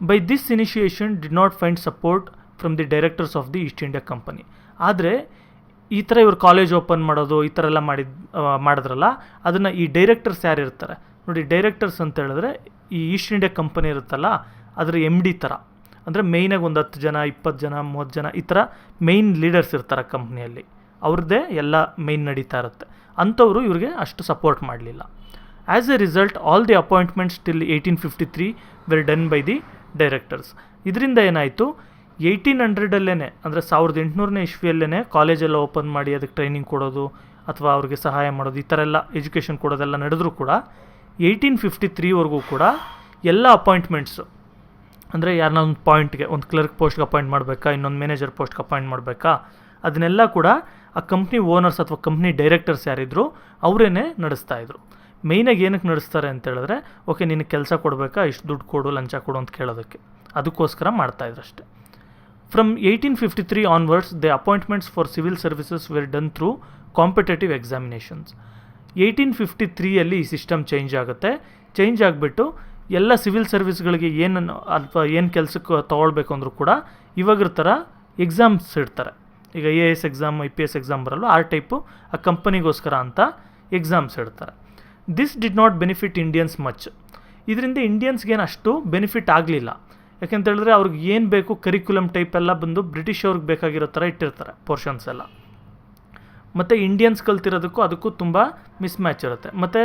By this initiation did not find support from the directors of the East India company. ಆದರೆ ಈ ಥರ ಇವರು ಕಾಲೇಜ್ ಓಪನ್ ಮಾಡೋದು ಈ ಥರ ಎಲ್ಲ ಮಾಡಿದ್ರಲ್ಲ, ಅದನ್ನು ಈ ಡೈರೆಕ್ಟರ್ಸ್ ಯಾರು ಇರ್ತಾರೆ ನೋಡಿ, ಡೈರೆಕ್ಟರ್ಸ್ ಅಂತ ಹೇಳಿದ್ರೆ ಈ ಈಸ್ಟ್ ಇಂಡಿಯಾ ಕಂಪನಿ ಇರುತ್ತಲ್ಲ ಅದರ MD ಥರ, ಅಂದರೆ ಮೇಯ್ನಾಗಿ ಒಂದು 10 ಜನ 20 ಜನ 30 ಜನ ಈ ಥರ ಮೇಯ್ನ್ ಲೀಡರ್ಸ್ ಇರ್ತಾರೆ ಕಂಪ್ನಿಯಲ್ಲಿ, ಅವ್ರದ್ದೇ ಎಲ್ಲ ಮೇಯ್ನ್ ನಡೀತಾ ಇರುತ್ತೆ. ಅಂಥವರು ಇವ್ರಿಗೆ ಅಷ್ಟು ಸಪೋರ್ಟ್ ಮಾಡಲಿಲ್ಲ. As a result all the appointments till 1853 were done by the directors. ಇದರಿಂದ ಏನಾಯಿತು, 1800 ಅಂದರೆ 1800 ಇಸ್ವಿಯಲ್ಲೇ ಕಾಲೇಜೆಲ್ಲ ಓಪನ್ ಮಾಡಿ ಅದಕ್ಕೆ ಟ್ರೈನಿಂಗ್ ಕೊಡೋದು ಅಥವಾ ಅವ್ರಿಗೆ ಸಹಾಯ ಮಾಡೋದು ಈ ಥರ ಎಲ್ಲ ಎಜುಕೇಷನ್ ಕೊಡೋದೆಲ್ಲ ನಡೆದರೂ ಕೂಡ 1853ವರೆಗೂ ಕೂಡ ಎಲ್ಲ ಅಪಾಯಿಂಟ್ಮೆಂಟ್ಸು, ಅಂದರೆ ಯಾರನ್ನ ಒಂದು ಪಾಯಿಂಟ್ಗೆ ಒಂದು ಕ್ಲರ್ಕ್ ಪೋಸ್ಟ್ಗೆ ಅಪಾಯಿಂಟ್ ಮಾಡಬೇಕಾ, ಇನ್ನೊಂದು ಮ್ಯಾನೇಜರ್ ಪೋಸ್ಟ್ಗೆ ಅಪಾಯಿಂಟ್ ಮಾಡಬೇಕಾ, ಅದನ್ನೆಲ್ಲ ಕೂಡ ಆ ಕಂಪ್ನಿ ಓನರ್ಸ್ ಅಥವಾ ಕಂಪ್ನಿ ಡೈರೆಕ್ಟರ್ಸ್ ಯಾರಿದ್ರು ಅವರೇ ನಡೆಸ್ತಾಯಿದ್ರು. ಮೇಯ್ನಾಗಿ ಏನಕ್ಕೆ ನಡೆಸ್ತಾರೆ ಅಂತೇಳಿದ್ರೆ, ಓಕೆ ನಿನಗೆ ಕೆಲಸ ಕೊಡಬೇಕಾ, ಇಷ್ಟು ದುಡ್ಡು ಕೊಡು, ಲಂಚ ಕೊಡು ಅಂತ ಕೇಳೋದಕ್ಕೆ, ಅದಕ್ಕೋಸ್ಕರ ಮಾಡ್ತಾಯಿದ್ರು ಅಷ್ಟೇ. From 1853 onwards the appointments for civil services were done through competitive examinations. 1853 ಈ ಸಿಸ್ಟಮ್ ಚೇಂಜ್ ಆಗುತ್ತೆ. ಚೇಂಜ್ ಆಗಿಬಿಟ್ಟು ಎಲ್ಲ ಸಿವಿಲ್ ಸರ್ವಿಸ್ಗಳಿಗೆ ಏನನ್ನು ಅಥವಾ ಏನು ಕೆಲಸಕ್ಕೆ ತೊಗೊಳ್ಬೇಕು ಅಂದರೂ ಕೂಡ ಇವಾಗಿರ ಥರ ಎಕ್ಸಾಮ್ಸ್ ಇಡ್ತಾರೆ. ಈಗ AS ಎಕ್ಸಾಮ್ IPS ಎಕ್ಸಾಮ್ ಬರಲ್ಲ, ಆ ಟೈಪು ಆ ಕಂಪನಿಗೋಸ್ಕರ ಅಂತ ಎಕ್ಸಾಮ್ಸ್ ಇಡ್ತಾರೆ. This did not benefit Indians much. ಇದರಿಂದ ಇಂಡಿಯನ್ಸ್ಗೇನು ಅಷ್ಟು ಬೆನಿಫಿಟ್ ಆಗಲಿಲ್ಲ. ಯಾಕೆಂತೇಳಿದ್ರೆ ಅವ್ರಿಗೆ ಏನು ಬೇಕು ಕರಿಕ್ಯುಲಮ್ ಟೈಪ್ ಎಲ್ಲ ಬಂದು ಬ್ರಿಟಿಷ್ ಅವ್ರಿಗೆ ಬೇಕಾಗಿರೋ ಥರ ಇಟ್ಟಿರ್ತಾರೆ ಪೋರ್ಷನ್ಸ್ ಎಲ್ಲ, ಮತ್ತು ಇಂಡಿಯನ್ಸ್ ಕಲ್ತಿರೋದಕ್ಕೂ ಅದಕ್ಕೂ ತುಂಬ ಮಿಸ್ಮ್ಯಾಚ್ ಇರುತ್ತೆ. ಮತ್ತು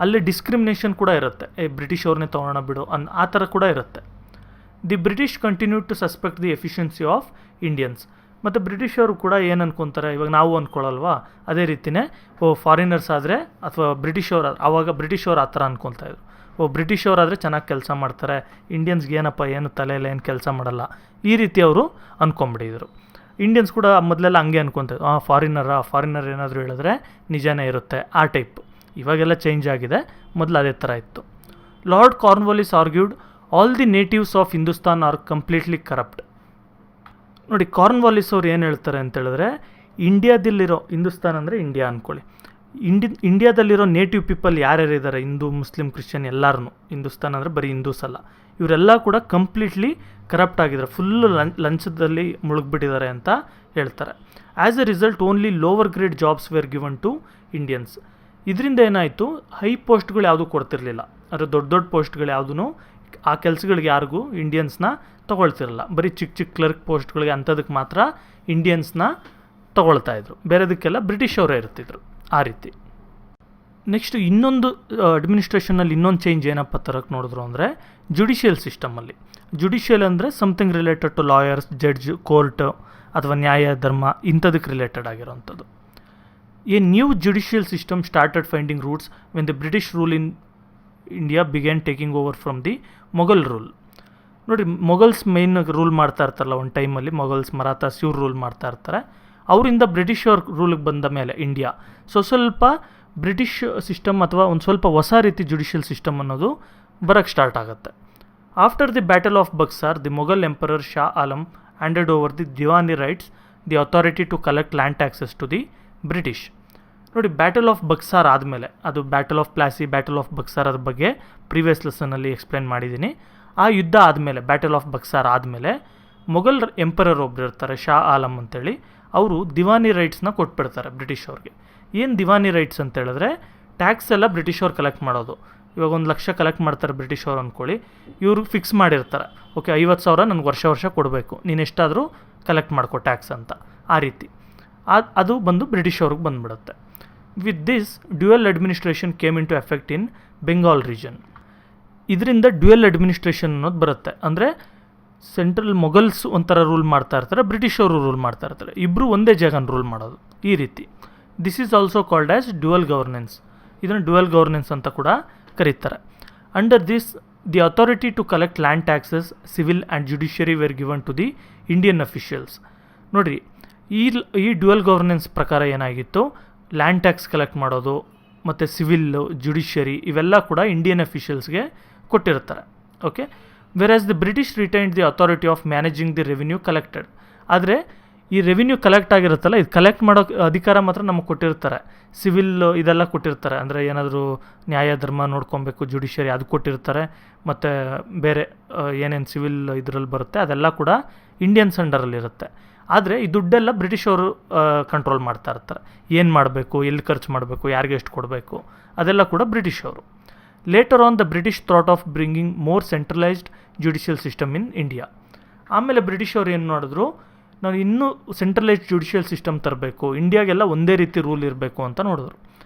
ಅಲ್ಲಿ ಡಿಸ್ಕ್ರಿಮಿನೇಷನ್ ಕೂಡ ಇರುತ್ತೆ, ಬ್ರಿಟಿಷ್ ಅವ್ರನ್ನೇ ತೊಗೊಳೋಣ ಬಿಡು ಆ ಥರ ಕೂಡ ಇರುತ್ತೆ. The British continue to suspect the efficiency of Indians. ಮತ್ತು ಬ್ರಿಟಿಷವರು ಕೂಡ ಏನು ಅನ್ಕೊತಾರೆ, ಇವಾಗ ನಾವು ಅಂದ್ಕೊಳ್ಳಲ್ವಾ, ಅದೇ ರೀತಿಯೇ ಫಾರಿನರ್ಸ್ ಆದರೆ ಅಥವಾ ಬ್ರಿಟಿಷವ್ರು, ಆವಾಗ ಬ್ರಿಟಿಷವ್ರು ಆ ಥರ ಅಂದ್ಕೊಳ್ತಾಯಿದ್ರು, ಬ್ರಿಟಿಷವರಾದರೆ ಚೆನ್ನಾಗಿ ಕೆಲಸ ಮಾಡ್ತಾರೆ, ಇಂಡಿಯನ್ಸ್ಗೆ ಏನಪ್ಪ ಏನು ತಲೆಯಲ್ಲಿ ಏನು ಕೆಲಸ ಮಾಡಲ್ಲ, ಈ ರೀತಿ ಅವರು ಅಂದ್ಕೊಂಬಿಟ್ಟಿದ್ರು. ಇಂಡಿಯನ್ಸ್ ಕೂಡ ಮೊದಲೆಲ್ಲ ಹಂಗೆ ಅನ್ಕೊತಾರೆ, ಫಾರಿನರ್ ಏನಾದರೂ ಹೇಳಿದ್ರೆ ನಿಜನೇ ಇರುತ್ತೆ ಆ ಟೈಪ್. ಇವಾಗೆಲ್ಲ ಚೇಂಜ್ ಆಗಿದೆ, ಮೊದಲು ಅದೇ ಥರ ಇತ್ತು. Lord Cornwallis argued all the natives of Hindustan are completely corrupt. ನೋಡಿ, ಕಾರ್ನ್ವಾಲಿಸ್ ಅವ್ರು ಏನು ಹೇಳ್ತಾರೆ ಅಂತೇಳಿದ್ರೆ, ಇಂಡಿಯಾದಲ್ಲಿರೋ, ಹಿಂದೂಸ್ತಾನ್ ಅಂದರೆ ಇಂಡಿಯಾ ಅಂದ್ಕೊಳ್ಳಿ, ಇಂಡಿಯಾದಲ್ಲಿರೋ ನೇಟಿವ್ ಪೀಪಲ್ ಯಾರ್ಯಾರಿದ್ದಾರೆ, ಹಿಂದೂ ಮುಸ್ಲಿಂ ಕ್ರಿಶ್ಚಿಯನ್ ಎಲ್ಲರೂ, ಹಿಂದೂಸ್ತಾನ್ ಅಂದರೆ ಬರೀ ಹಿಂದೂಸ್ ಅಲ್ಲ, ಇವರೆಲ್ಲ ಕೂಡ ಕಂಪ್ಲೀಟ್ಲಿ ಕರಪ್ಟ್ ಆಗಿದ್ದಾರೆ, ಫುಲ್ಲು ಲಂಚದಲ್ಲಿ ಮುಳುಗ್ಬಿಟ್ಟಿದ್ದಾರೆ ಅಂತ ಹೇಳ್ತಾರೆ. As a result only lower grade jobs were given to Indians. ಇದರಿಂದ ಏನಾಯಿತು, ಹೈ ಪೋಸ್ಟ್ಗಳು ಯಾವುದೂ ಕೊಡ್ತಿರ್ಲಿಲ್ಲ, ಅಂದರೆ ದೊಡ್ಡ ದೊಡ್ಡ ಪೋಸ್ಟ್ಗಳು ಯಾವುದೂ ಆ ಕೆಲಸಗಳಿಗೆ ಯಾರಿಗೂ ಇಂಡಿಯನ್ಸ್ನ ತೊಗೊಳ್ತಿರಲ್ಲ, ಬರೀ ಚಿಕ್ಕ ಚಿಕ್ಕ ಕ್ಲರ್ಕ್ ಪೋಸ್ಟ್ಗಳಿಗೆ ಅಂಥದಕ್ಕೆ ಮಾತ್ರ ಇಂಡಿಯನ್ಸ್ನ ತೊಗೊಳ್ತಾಯಿದ್ರು, ಬೇರೆದಕ್ಕೆಲ್ಲ ಬ್ರಿಟಿಷ್ ಅವರೇ ಇರ್ತಿದ್ರು ಆ ರೀತಿ. ನೆಕ್ಸ್ಟ್ ಇನ್ನೊಂದು ಅಡ್ಮಿನಿಸ್ಟ್ರೇಷನಲ್ಲಿ ಇನ್ನೊಂದು ಚೇಂಜ್ ಏನಪ್ಪ ತರಕ್ಕೆ ನೋಡಿದ್ರು ಅಂದರೆ, ಜುಡಿಷಿಯಲ್ ಸಿಸ್ಟಮಲ್ಲಿ. ಜುಡಿಷಿಯಲ್ ಅಂದರೆ something related to lawyers, judge, court ಅಥವಾ ನ್ಯಾಯ ಧರ್ಮ ಇಂಥದಕ್ಕೆ ರಿಲೇಟೆಡ್ ಆಗಿರೋವಂಥದ್ದು. A new judicial system started finding roots when the British rule in India began taking over from the Mughal rule. ನೋಡಿ, ಮೊಘಲ್ಸ್ ಮೇಯ್ನ್ ರೂಲ್ ಮಾಡ್ತಾ ಇರ್ತಾರಲ್ಲ ಒಂದು ಟೈಮಲ್ಲಿ, ಮೊಘಲ್ಸ್ ಮರಾಠಾಸ್ ಇವ್ರು ರೂಲ್ ಮಾಡ್ತಾ ಇರ್ತಾರೆ, ಅವರಿಂದ ಬ್ರಿಟಿಷ್ ಅವ್ರ ರೂಲಿಗೆ ಬಂದ ಮೇಲೆ ಇಂಡಿಯಾ ಸ್ವಲ್ಪ ಬ್ರಿಟಿಷ್ ಸಿಸ್ಟಮ್ ಅಥವಾ ಒಂದು ಸ್ವಲ್ಪ ಹೊಸ ರೀತಿ ಜುಡಿಷಿಯಲ್ ಸಿಸ್ಟಮ್ ಅನ್ನೋದು ಬರೋಕ್ಕೆ ಸ್ಟಾರ್ಟ್ ಆಗುತ್ತೆ. After the battle of Buxar the Mughal emperor Shah Alam handed over the diwani rights the authority to collect land taxes to the British. ನೋಡಿ, ಬ್ಯಾಟಲ್ ಆಫ್ ಬಕ್ಸಾರ್ ಆದಮೇಲೆ, ಅದು battle of Plassey, battle of Buxar ಅದ್ರ ಬಗ್ಗೆ ಪ್ರೀವಿಯಸ್ ಲೆಸನಲ್ಲಿ ಎಕ್ಸ್ಪ್ಲೇನ್ ಮಾಡಿದ್ದೀನಿ. ಆ ಯುದ್ಧ ಆದಮೇಲೆ, ಬ್ಯಾಟಲ್ ಆಫ್ ಬಕ್ಸಾರ್ ಆದಮೇಲೆ ಮೊಘಲ್ ಎಂಪರರ್ ಒಬ್ರು ಇರ್ತಾರೆ ಶಾ ಆಲಮ್ ಅಂತೇಳಿ, ಅವರು ದಿವಾನಿ ರೈಟ್ಸ್ನ ಕೊಟ್ಬಿಡ್ತಾರೆ ಬ್ರಿಟಿಷ್ ಅವ್ರಿಗೆ. ಏನು ದಿವಾನಿ ರೈಟ್ಸ್ ಅಂತ ಹೇಳಿದ್ರೆ, ಟ್ಯಾಕ್ಸ್ ಎಲ್ಲ ಬ್ರಿಟಿಷ್ ಅವ್ರು ಕಲೆಕ್ಟ್ ಮಾಡೋದು. ಇವಾಗ 1 ಲಕ್ಷ ಕಲೆಕ್ಟ್ ಮಾಡ್ತಾರೆ ಬ್ರಿಟಿಷ್ ಅವ್ರು ಅಂದ್ಕೊಳ್ಳಿ, ಇವರು ಫಿಕ್ಸ್ ಮಾಡಿರ್ತಾರೆ, ಓಕೆ 50,000 ನನಗೆ ವರ್ಷ ಕೊಡಬೇಕು, ನೀನು ಎಷ್ಟಾದರೂ ಕಲೆಕ್ಟ್ ಮಾಡ್ಕೊ ಟ್ಯಾಕ್ಸ್ ಅಂತ, ಆ ರೀತಿ ಅದು ಬಂದು ಬ್ರಿಟಿಷ್ ಅವ್ರಿಗೆ ಬಂದುಬಿಡುತ್ತೆ. With this dual administration came into effect in Bengal region. ಇದರಿಂದ ಡ್ಯುಯಲ್ ಅಡ್ಮಿನಿಸ್ಟ್ರೇಷನ್ ಅನ್ನೋದು ಬರುತ್ತೆ, ಅಂದರೆ ಸೆಂಟ್ರಲ್ ಮೊಘಲ್ಸ್ ಒಂಥರ ರೂಲ್ ಮಾಡ್ತಾ ಇರ್ತಾರೆ, ಬ್ರಿಟಿಷ್ ಅವರು ರೂಲ್ ಮಾಡ್ತಾ ಇರ್ತಾರೆ, ಇಬ್ಬರು ಒಂದೇ ಜಾಗನ ರೂಲ್ ಮಾಡೋದು, ಈ ರೀತಿ. This is also called as dual governance. ಇದನ್ನು ಡ್ಯುಯಲ್ ಗವರ್ನೆನ್ಸ್ ಅಂತ ಕೂಡ ಕರೀತಾರೆ. Under this the authority to collect land taxes, civil and judiciary were given to the Indian officials. ನೋಡಿರಿ, ಈ ಡ್ಯುಯಲ್ ಗವರ್ನೆನ್ಸ್ ಪ್ರಕಾರ ಏನಾಗಿತ್ತು, ಲ್ಯಾಂಡ್ ಟ್ಯಾಕ್ಸ್ ಕಲೆಕ್ಟ್ ಮಾಡೋದು ಮತ್ತು ಸಿವಿಲ್ಲು, ಜುಡಿಷಿಯರಿ ಇವೆಲ್ಲ ಕೂಡ ಇಂಡಿಯನ್ ಅಫಿಷಿಯಲ್ಸ್ಗೆ ಕೊಟ್ಟಿರ್ತಾರೆ. Okay, whereas the British retained the authority of managing the revenue collected. ಆದರೆ ಈ ರೆವಿನ್ಯೂ ಕಲೆಕ್ಟ್ ಆಗಿರುತ್ತಲ್ಲ, ಇದು ಕಲೆಕ್ಟ್ ಮಾಡೋ ಅಧಿಕಾರ ಮಾತ್ರ ನಮಗೆ ಕೊಟ್ಟಿರ್ತಾರೆ. ಸಿವಿಲ್ ಇದೆಲ್ಲ ಕೊಟ್ಟಿರ್ತಾರೆ, ಅಂದರೆ ಏನಾದರೂ ನ್ಯಾಯ ಧರ್ಮ ನೋಡ್ಕೊಬೇಕು, ಜುಡಿಷಿಯರಿ ಅದು ಕೊಟ್ಟಿರ್ತಾರೆ, ಮತ್ತು ಬೇರೆ ಏನೇನು ಸಿವಿಲ್ ಇದರಲ್ಲಿ ಬರುತ್ತೆ ಅದೆಲ್ಲ ಕೂಡ ಇಂಡಿಯನ್ಸ್ ಅಂಡರಲ್ಲಿರುತ್ತೆ. ಆದರೆ ಈ ದುಡ್ಡೆಲ್ಲ ಬ್ರಿಟಿಷ್ ಅವರು ಕಂಟ್ರೋಲ್ ಮಾಡ್ತಾ ಇರ್ತಾರೆ. ಏನು ಮಾಡಬೇಕು, ಎಲ್ಲಿ ಖರ್ಚು ಮಾಡಬೇಕು, ಯಾರಿಗೆ ಎಷ್ಟು ಕೊಡಬೇಕು, ಅದೆಲ್ಲ ಕೂಡ ಬ್ರಿಟಿಷ್ ಅವರು. Later on the British thought of bringing more centralised judicial system in India. ಆಮೇಲೆ ಬ್ರಿಟಿಷ್ ಅವರು ಏನು ಮಾಡಿದ್ರು, ನಾವು ಇನ್ನೂ ಸೆಂಟ್ರಲೈಸ್ಡ್ ಜುಡಿಷಿಯಲ್ ಸಿಸ್ಟಮ್ ತರಬೇಕು, ಇಂಡಿಯಾಗೆಲ್ಲ ಒಂದೇ ರೀತಿ ರೂಲ್ ಇರಬೇಕು ಅಂತ ನೋಡಿದ್ರು.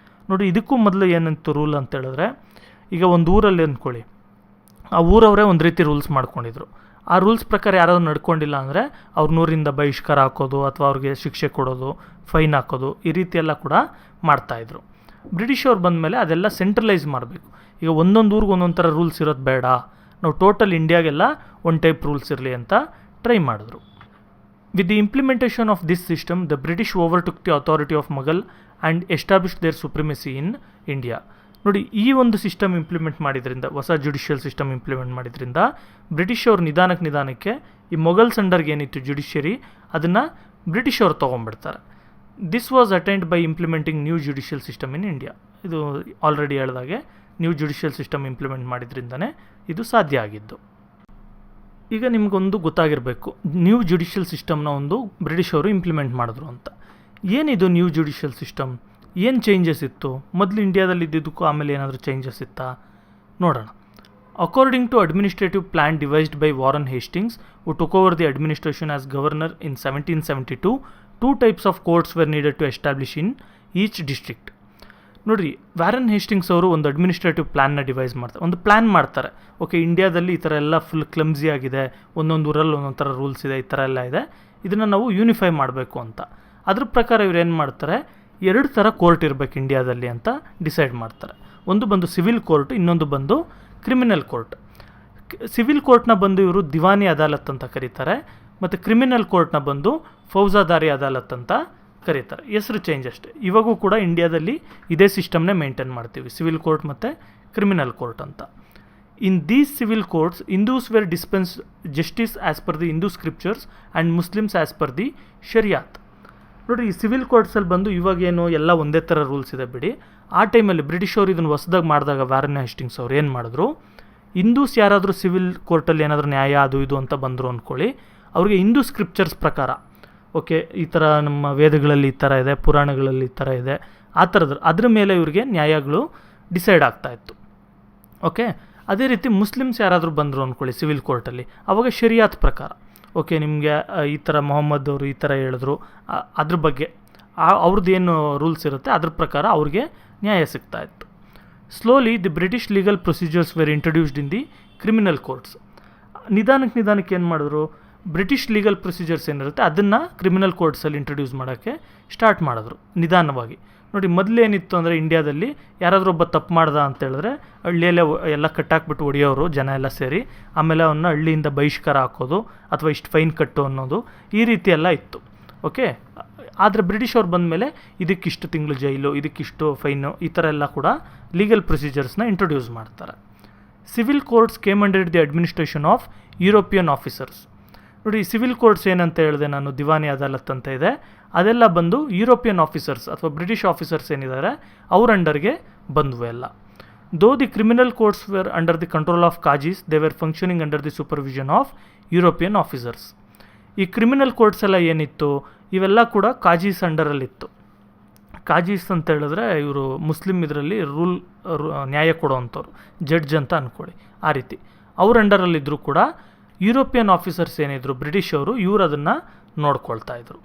ನೋಡಿ, ಇದಕ್ಕೂ ಮೊದಲು ಏನಂತು ರೂಲ್ ಅಂತ ಹೇಳಿದ್ರೆ, ಈಗ ಒಂದು ಊರಲ್ಲಿ ಅಂದ್ಕೊಳ್ಳಿ, ಆ ಊರವರೇ ಒಂದು ರೀತಿ ರೂಲ್ಸ್ ಮಾಡ್ಕೊಂಡಿದ್ರು. ಆ ರೂಲ್ಸ್ ಪ್ರಕಾರ ಯಾರಾದರೂ ನಡ್ಕೊಂಡಿಲ್ಲ ಅಂದರೆ ಅವ್ರ ನೂರಿಂದ ಬಹಿಷ್ಕಾರ ಹಾಕೋದು ಅಥವಾ ಅವ್ರಿಗೆ ಶಿಕ್ಷೆ ಕೊಡೋದು, ಫೈನ್ ಹಾಕೋದು, ಈ ರೀತಿ ಎಲ್ಲ ಕೂಡ ಮಾಡ್ತಾಯಿದ್ರು. ಬ್ರಿಟಿಷ್ ಅವ್ರು ಬಂದಮೇಲೆ ಅದೆಲ್ಲ ಸೆಂಟ್ರಲೈಸ್ ಮಾಡಬೇಕು. ಈಗ ಒಂದೊಂದು ಊರಿಗೆ ಒಂದೊಂದು ಥರ ರೂಲ್ಸ್ ಇರೋದು ಬೇಡ, ನಾವು ಟೋಟಲ್ ಇಂಡಿಯಾಗೆಲ್ಲ ಒನ್ ಟೈಪ್ ರೂಲ್ಸ್ ಇರಲಿ ಅಂತ ಟ್ರೈ ಮಾಡಿದ್ರು. With the implementation of this system, the British overtook the authority of Mughal and establish their supremacy in India. ನೋಡಿ, ಈ ಒಂದು ಸಿಸ್ಟಮ್ ಇಂಪ್ಲಿಮೆಂಟ್ ಮಾಡಿದ್ರಿಂದ, ಹೊಸ ಜುಡಿಷಿಯಲ್ ಸಿಸ್ಟಮ್ ಇಂಪ್ಲಿಮೆಂಟ್ ಮಾಡಿದ್ರಿಂದ ಬ್ರಿಟಿಷ್ ಅವರು ನಿಧಾನಕ್ಕೆ ಈ ಮೊಘಲ್ಸ್ ಅಂಡರ್ಗೆ ಏನಿತ್ತು ಜುಡಿಷಿಯರಿ, ಅದನ್ನು ಬ್ರಿಟಿಷ್ ಅವರು ತೊಗೊಂಡ್ಬಿಡ್ತಾರೆ. This was attained by implementing new judicial system in India. ಇದು ಆಲ್ರೆಡಿ ಹೇಳಿದಾಗೆ ನ್ಯೂ ಜುಡಿಷಿಯಲ್ ಸಿಸ್ಟಮ್ ಇಂಪ್ಲಿಮೆಂಟ್ ಮಾಡಿದ್ರಿಂದನೇ ಇದು ಸಾಧ್ಯ ಆಗಿದ್ದು. ಈಗ ನಿಮಗೊಂದು ಗೊತ್ತಾಗಿರಬೇಕು, ನ್ಯೂ ಜುಡಿಷಿಯಲ್ ಸಿಸ್ಟಮ್ನ ಒಂದು ಬ್ರಿಟಿಷ್ ಅವರು ಇಂಪ್ಲಿಮೆಂಟ್ ಮಾಡಿದ್ರು ಅಂತ. ಏನಿದು ನ್ಯೂ ಜುಡಿಷಿಯಲ್ ಸಿಸ್ಟಮ್, ಏನು ಚೇಂಜಸ್ ಇತ್ತು, ಮೊದಲು ಇಂಡಿಯಾದಲ್ಲಿ ಇದ್ದಿದ್ದಕ್ಕೂ ಆಮೇಲೆ ಏನಾದರೂ ಚೇಂಜಸ್ ಇತ್ತಾ ನೋಡೋಣ. According to administrative plan devised by Warren Hastings, who took over the administration as governor in 1772, 2 types of courts were needed to establish in each district. ನೋಡಿರಿ, ವ್ಯಾರನ್ ಹೇಸ್ಟಿಂಗ್ಸ್ ಅವರು ಒಂದು ಅಡ್ಮಿನಿಸ್ಟ್ರೇಟಿವ್ ಪ್ಲ್ಯಾನ್ನ ಡಿವೈಸ್ ಮಾಡ್ತಾರೆ, ಒಂದು plan ಮಾಡ್ತಾರೆ. Okay, ಇಂಡಿಯಾದಲ್ಲಿ ಈ ಥರ ಎಲ್ಲ ಫುಲ್ ಕ್ಲಮ್ಸಿ ಆಗಿದೆ, ಒಂದೊಂದು ಊರಲ್ಲಿ ಒಂದೊಂದು ಥರ ರೂಲ್ಸ್ ಇದೆ, ಈ ಥರ ಎಲ್ಲ ಇದೆ, ಇದನ್ನು ನಾವು ಯೂನಿಫೈ ಮಾಡಬೇಕು ಅಂತ. ಅದ್ರ ಪ್ರಕಾರ ಇವ್ರು ಏನು ಮಾಡ್ತಾರೆ, 2 ಥರ ಕೋರ್ಟ್ ಇರಬೇಕು ಇಂಡಿಯಾದಲ್ಲಿ ಅಂತ ಡಿಸೈಡ್ ಮಾಡ್ತಾರೆ. ಒಂದು ಬಂದು ಸಿವಿಲ್ ಕೋರ್ಟ್, ಇನ್ನೊಂದು ಬಂದು ಕ್ರಿಮಿನಲ್ ಕೋರ್ಟ್. ಸಿವಿಲ್ ಕೋರ್ಟ್ನ ಬಂದು ಇವರು ದಿವಾನಿ ಅದಾಲತ್ ಅಂತ ಕರೀತಾರೆ, ಮತ್ತು ಕ್ರಿಮಿನಲ್ ಕೋರ್ಟ್ನ ಬಂದು ಫೌಜದಾರಿ ಅದಾಲತ್ ಅಂತ ಕರೀತಾರೆ. ಹೆಸರು ಚೇಂಜ್ ಅಷ್ಟೇ. ಇವಾಗೂ ಕೂಡ ಇಂಡಿಯಾದಲ್ಲಿ ಇದೇ ಸಿಸ್ಟಮ್ನೇ ಮೇಂಟೈನ್ ಮಾಡ್ತೀವಿ, ಸಿವಿಲ್ ಕೋರ್ಟ್ ಮತ್ತು ಕ್ರಿಮಿನಲ್ ಕೋರ್ಟ್ ಅಂತ. In these civil courts, Hindus were dispense justice as per the Hindu scriptures and Muslims as per the Shariat. ನೋಡಿ, ಈ ಸಿವಿಲ್ ಕೋರ್ಟ್ಸಲ್ಲಿ ಬಂದು ಇವಾಗೇನು ಎಲ್ಲ ಒಂದೇ ಥರ ರೂಲ್ಸ್ ಇದೆ ಬಿಡಿ. ಆ ಟೈಮಲ್ಲಿ ಬ್ರಿಟಿಷ್ ಅವರು ಇದನ್ನು ಹೊಸದಾಗಿ ಮಾಡಿದಾಗ ವ್ಯಾರನ್ ಹೇಸ್ಟಿಂಗ್ಸ್ ಅವ್ರು ಏನು ಮಾಡಿದ್ರು, ಹಿಂದೂಸ್ ಯಾರಾದರೂ ಸಿವಿಲ್ ಕೋರ್ಟಲ್ಲಿ ಏನಾದರೂ ನ್ಯಾಯ ಅದು ಇದು ಅಂತ ಬಂದರು ಅಂದ್ಕೊಳ್ಳಿ, ಅವ್ರಿಗೆ ಹಿಂದೂ ಸ್ಕ್ರಿಪ್ಚರ್ಸ್ ಪ್ರಕಾರ, ಓಕೆ, ಈ ಥರ ನಮ್ಮ ವೇದಗಳಲ್ಲಿ ಈ ಥರ ಇದೆ, ಪುರಾಣಗಳಲ್ಲಿ ಈ ಥರ ಇದೆ, ಆ ಥರದ್ದು ಅದ್ರ ಮೇಲೆ ಇವ್ರಿಗೆ ನ್ಯಾಯಗಳು ಡಿಸೈಡ್ ಆಗ್ತಾಯಿತ್ತು. ಓಕೆ, ಅದೇ ರೀತಿ ಮುಸ್ಲಿಮ್ಸ್ ಯಾರಾದರೂ ಬಂದರು ಅಂದ್ಕೊಳ್ಳಿ ಸಿವಿಲ್ ಕೋರ್ಟಲ್ಲಿ, ಆವಾಗ ಶರಿಯಾತ್ ಪ್ರಕಾರ, ಓಕೆ, ನಿಮಗೆ ಈ ಥರ ಮೊಹಮ್ಮದ್ ಅವರು ಈ ಥರ ಹೇಳಿದ್ರು, ಅದ್ರ ಬಗ್ಗೆ ಅವ್ರದ್ದು ಏನು ರೂಲ್ಸ್ ಇರುತ್ತೆ ಅದ್ರ ಪ್ರಕಾರ ಅವ್ರಿಗೆ ನ್ಯಾಯ ಸಿಗ್ತಾಯಿತ್ತು. Slowly the British legal procedures were introduced in the criminal courts. ನಿಧಾನಕ್ಕೆ ಏನು ಮಾಡಿದ್ರು, ಬ್ರಿಟಿಷ್ ಲೀಗಲ್ ಪ್ರೊಸೀಜರ್ಸ್ ಏನಿರುತ್ತೆ ಅದನ್ನು ಕ್ರಿಮಿನಲ್ ಕೋರ್ಟ್ಸಲ್ಲಿ ಇಂಟ್ರೊಡ್ಯೂಸ್ ಮಾಡೋಕ್ಕೆ ಸ್ಟಾರ್ಟ್ ಮಾಡಿದ್ರು ನಿಧಾನವಾಗಿ. ನೋಡಿ, ಮೊದಲೇನಿತ್ತು ಅಂದರೆ ಇಂಡಿಯಾದಲ್ಲಿ ಯಾರಾದರೂ ಒಬ್ಬ ತಪ್ಪು ಮಾಡ್ದ ಅಂತ ಹೇಳಿದ್ರೆ ಹಳ್ಳಿಯಲ್ಲೇ ಎಲ್ಲ ಕಟ್ಟಾಕ್ಬಿಟ್ಟು ಹೊಡೆಯೋರು ಜನ ಎಲ್ಲ ಸೇರಿ, ಆಮೇಲೆ ಅವನ್ನ ಹಳ್ಳಿಯಿಂದ ಬಹಿಷ್ಕಾರ ಹಾಕೋದು ಅಥವಾ ಇಷ್ಟು ಫೈನ್ ಕಟ್ಟು ಅನ್ನೋದು, ಈ ರೀತಿ ಎಲ್ಲ ಇತ್ತು. ಓಕೆ, ಆದರೆ ಬ್ರಿಟಿಷ್ ಅವ್ರು ಬಂದಮೇಲೆ ಇದಕ್ಕಿಷ್ಟು ತಿಂಗಳು ಜೈಲು, ಇದಕ್ಕಿಷ್ಟು ಫೈನು, ಈ ಥರ ಎಲ್ಲ ಕೂಡ ಲೀಗಲ್ ಪ್ರೊಸೀಜರ್ಸ್ನ ಇಂಟ್ರೊಡ್ಯೂಸ್ ಮಾಡ್ತಾರೆ. Civil courts came under the administration of European officers. ನೋಡಿ, ಸಿವಿಲ್ ಕೋರ್ಟ್ಸ್ ಏನಂತ ಹೇಳಿದೆ ನಾನು, ದಿವಾನಿ ಅದಾಲತ್ ಅಂತ ಇದೆ, ಅದೆಲ್ಲ ಬಂದು ಯುರೋಪಿಯನ್ ಆಫೀಸರ್ಸ್ ಅಥವಾ ಬ್ರಿಟಿಷ್ ಆಫೀಸರ್ಸ್ ಏನಿದ್ದಾರೆ ಅವ್ರ ಅಂಡರ್ಗೆ ಬಂದವು ಎಲ್ಲ. Though the criminal courts were under the control of Qazis, they were functioning under the supervision of European officers. ಈ ಕ್ರಿಮಿನಲ್ ಕೋರ್ಟ್ಸ್ ಎಲ್ಲ ಏನಿತ್ತು ಇವೆಲ್ಲ ಕೂಡ ಕಾಜೀಸ್ ಅಂಡರಲ್ಲಿತ್ತು. ಕಾಜೀಸ್ ಅಂತ ಹೇಳಿದ್ರೆ ಇವರು ಮುಸ್ಲಿಮ್ ಇದರಲ್ಲಿ ನ್ಯಾಯ ಕೊಡೋವಂಥವ್ರು, ಜಡ್ಜ್ ಅಂತ ಅಂದ್ಕೊಳ್ಳಿ, ಆ ರೀತಿ ಅವ್ರ ಅಂಡರಲ್ಲಿದ್ದರೂ ಕೂಡ ಯುರೋಪಿಯನ್ ಆಫೀಸರ್ಸ್ ಏನಿದ್ರು ಬ್ರಿಟಿಷ್ ಅವರು, ಇವರು ಅದನ್ನು ನೋಡ್ಕೊಳ್ತಾ ಇದ್ರು.